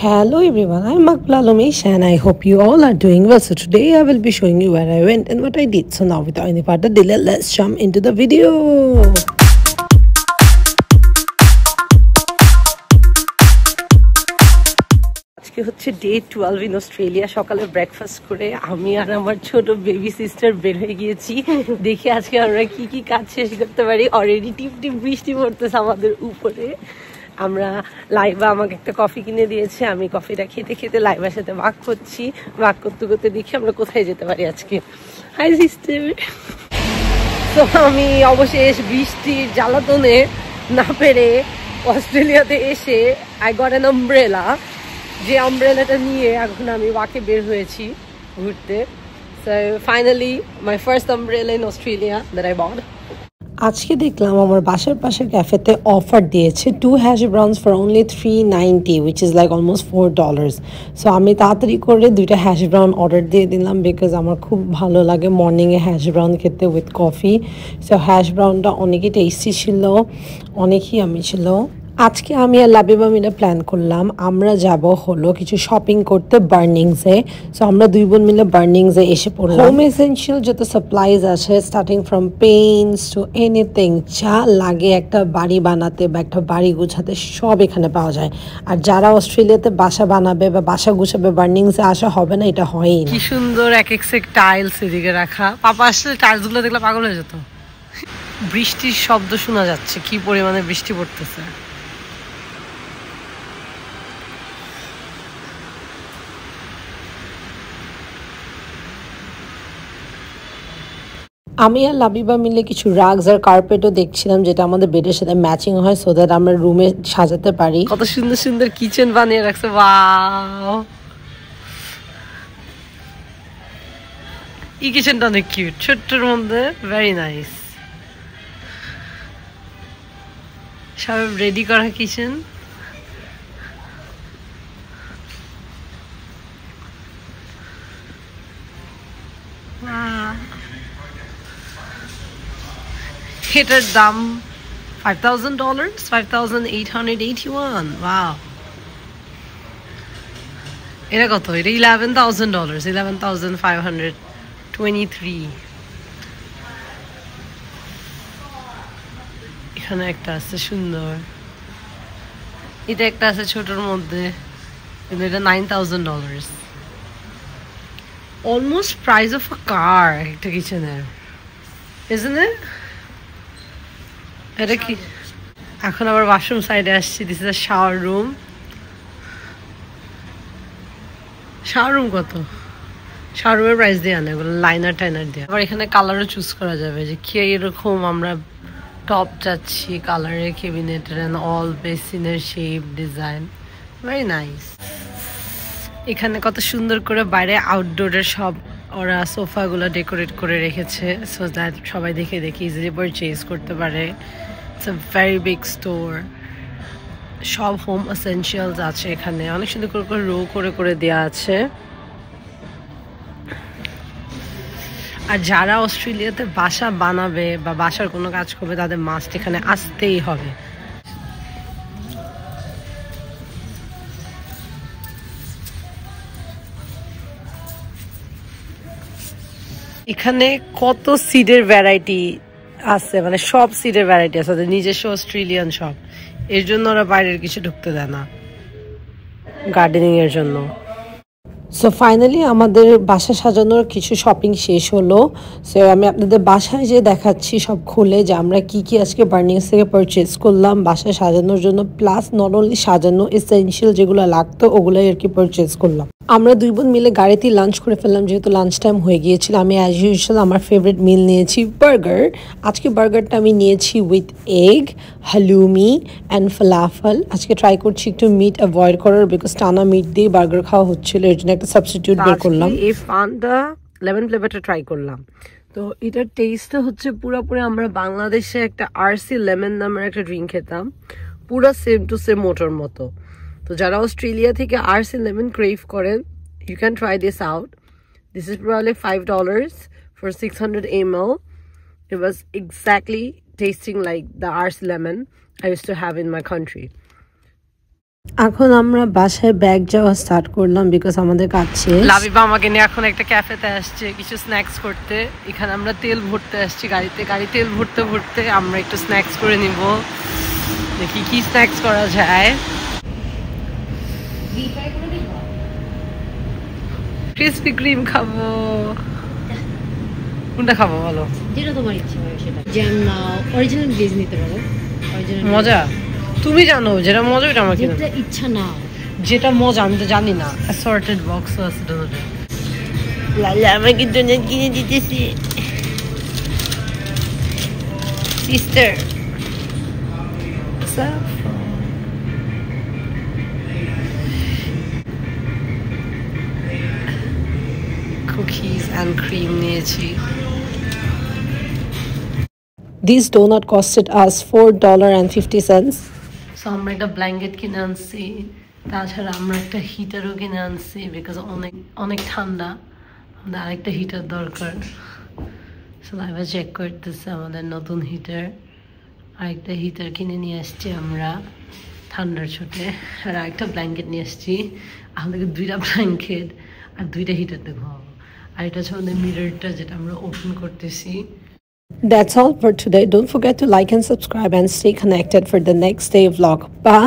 Hello everyone, I'm Makbul Alumesh and I hope you all are doing well. So today I will be showing you where I went and what I did. So now without any further delay, let's jump into the video. আজকে হচ্ছে day 12 in Australia. সকালে breakfast করে আমি আর আমার ছোট baby sister বের হয়ে গিয়েছি। দেখি আজকে আমরা কি কি কাজ শেষ করতে পারি। অলরেডি টিপ টিপ বৃষ্টি পড়তেছে আমাদের উপরে। আমরা লাইবা আমাকে একটা কফি কিনে দিয়েছে, আমি কফিটা খেতে খেতে লাইবার সাথে ওয়াক করছি। ওয়াক করতে করতে দেখি আমরা কোথায় যেতে পারি আজকে। High sister. তো আমি অবশেষ বৃষ্টির জ্বালাতনে না পেরে অস্ট্রেলিয়াতে এসে আই গট অ্যান আমব্রেলা। যে আমব্রেলাটা নিয়ে এখন আমি ওয়াকে বের হয়েছি ঘুরতে। So finally my first umbrella in Australia that I bought. আজকে দেখলাম আমার বাসার পাশের ক্যাফেতে অফার দিয়েছে 2 hash browns for only $3.90 which is like almost $4। So আমি তাড়াতাড়ি করে 2টা হ্যাশ ব্রাউন অর্ডার দিয়ে দিলাম বিকজ আমার খুব ভালো লাগে মর্নিংয়ে হ্যাশ ব্রাউন খেতে উইথ কফি। সো হ্যাশ ব্রাউনটা অনেকই টেস্টি ছিল, অনেকই আমি ছিল। আজকে আমি আর লাবিবা মিলে প্ল্যান করলাম আমরা যাব হলো কিছু শপিং করতে বার্নিংসে। সো আমরা দুই বোন মিলে বার্নিংসে এসে পড়লাম। হোম এসেনশিয়াল যত সাপ্লাইজ আছে starting from Paints two anything যা লাগে একটা বাড়ি বানাতে বা একটা বাড়ি গুছাতে সব এখানে পাওয়া যায়। আর যারা অস্ট্রেলিয়াতে বাসা বানাবে বা বাসা গুছাবে বার্নিংসে আসা হবে না, এটা হয়ই না। কি সুন্দর এক এক সেক টাইলস এদিকে রাখা। পাপা আসলে টাইলসগুলো দেখলে পাগল হয়ে যেত। বৃষ্টির শব্দ শোনা যাচ্ছে, কি পরিমাণে বৃষ্টি পড়তেছে। আমি আর লাবিবা মিলে কিছু রাগস আর কার্পেটও দেখছিলাম যেটা আমাদের বেডের সাথে ম্যাচিং হয় সো দ্যাট আমরা রুমে সাজাতে পারি। কত সুন্দর সুন্দর কিচেন বানিয়ে রাখছে, ওয়াও! এই কিচেনটা অনেক কিউট, ছোট্টর মধ্যে ভেরি নাইস। সব রেডি করা কিচেন। এটার দাম $5,000, $5,881। ওয়াও! এটা কত? এটা $11,000, $11,523। এখানে একটা আছে সুন্দর, এটা একটা আছে ছোটর মধ্যে, কিন্তু এটা $9,000, অলমোস্ট প্রাইস অফ আ কার একটা কিচেনের, isn't it? এটা কি? এখন আবার ওয়াশরুম সাইডে আসছি। This is a shower room. Shower room কত? শাওয়ার রুমের প্রাইস দিয়ে আনে এগুলো, লাইনার টাইনার দিয়ে। আবার এখানে কালারও চুজ করা যাবে যে কি এরকম আমরা টপ চাচ্ছি কালারের, ক্যাবিনেটের এন্ড অল, বেসিনের শেপ, ডিজাইন, ভেরি নাইস। এখানে কত সুন্দর করে বাইরে আউটডোরের সব ওরা সোফাগুলো ডেকোরেট করে রেখেছে সো দ্যাট সবাই দেখে দেখে ইজিলি পারচেজ করতে পারে। It's a very big store. সব হোম এসেনশিয়ালস আছে এখানে, অনেক সুন্দর করে করে রো করে করে দেওয়া আছে। আর যারা অস্ট্রেলিয়াতে বাসা বানাবে বা বাসার কোনো কাজ করবে তাদের মাস্ট এখানে আসতেই হবে। এখানে কত সিডের ভ্যারাইটি আছে, মানে সব সিডের ভ্যারাইটি আছে, নিজস্ব অস্ট্রেলিয়ান সব। এর জন্য ওরা বাইরের কিছু ঢুকতে দেয় না গার্ডেনিং এর জন্য। সো ফাইনালি আমাদের বাসা সাজানোর কিছু শপিং শেষ হলো। সো আমি আপনাদের বাসায় যে দেখাচ্ছি সব খুলে যে আমরা কি কি আজকে বার্নিংস থেকে পারচেজ করলাম বাসায় সাজানোর জন্য, প্লাস নট অনলি সাজানো, এসেনশিয়াল যেগুলো লাগতো ওগুলোই আর কি পারচেজ করলাম। আমরা দুই বোন মিলে গাড়িতে লাঞ্চ করে ফেললাম যেহেতু লাঞ্চ টাইম হয়ে গিয়েছিল। আমি অ্যাজ ইউজুয়াল আমার ফেভারিট মিল নিয়েছি বার্গার। আজকে বার্গারটা আমি নিয়েছি উইথ এগ, হালুমি অ্যান্ড ফালাফল। আজকে ট্রাই করছি একটু মিট অ্যাভয়েড করার বিকজ টানা মিট দিয়ে বার্গার খাওয়া হচ্ছিল, এর জন্য একটা সাবস্টিটিউট বের করলাম। এই ফান্টা লেমন ফ্লেভারটা ট্রাই করলাম। তো এটার টেস্টটা হচ্ছে পুরোপুরি আমরা বাংলাদেশে একটা আরসি লেমন নামের একটা ড্রিঙ্ক খেতাম, পুরো সেম টু সেম মোটর মতো। তো যারা অস্ট্রেলিয়া থেকে আরসি লেমন ক্রেভ করেন, you can try this out. This is probably $5 for 600 ml. It was exactly tasting like the RC lemon I used to have in my country. এখন আমরা বাসায় bag যাওয়া start করলাম because আমাদের কাজ শেষ। লাবিবা আমাকে নিয়ে এখন একটা ক্যাফেতে আসছে কিছু স্ন্যাক্স করতে। এখানে আমরা তেল ভরতে আসছি গাড়িতে, গাড়ি তেল ভরতে ভরতে আমরা একটু স্ন্যাক্স করে নিব। দেখি কি স্ন্যাক্স করা যায়। ক্রিসপি ক্রিম খাবো। কোনটা খাবো বলো? যেটা তোমার ইচ্ছা হয় সেটা। জ্যাম নাও, অরিজিনাল গ্লেজ নিতে পারো। অরিজিনাল মজা তুমি জানো যেটা মজা ওটা আমাকে যেটা ইচ্ছা নাও। যেটা মজা আমি তো জানি না। অ্যাসর্টেড বক্স আছে দুটো। লালা আমাকে ডোনেট কিনে দিতেছি। সিস্টার কুকিজ অ্যান্ড ক্রিম নিয়েছি। This donut costed us $4.50. So আমরা একটা ব্ল্যাঙ্কেট কিনে আনছি, তাছাড়া আমরা একটা হিটারও কিনে আনছি বিকজ অনেক অনেক ঠান্ডা, আমাদের আরেকটা হিটার দরকার। সো লাইভে চেক করতেছে আমাদের নতুন হিটার। আরেকটা হিটার কিনে নিয়ে আসছি আমরা ঠান্ডার ছুটে, আর আরেকটা ব্ল্যাঙ্কেট নিয়ে আসছি। আমাদেরকে 2টা ব্ল্যাঙ্কেট আর 2টা হিটার দেখো। আর এটা হচ্ছে আমাদের মিররটা যেটা আমরা ওপেন করতেছি। That's all for today. Don't forget to like and subscribe and stay connected for the next day vlog. Bye.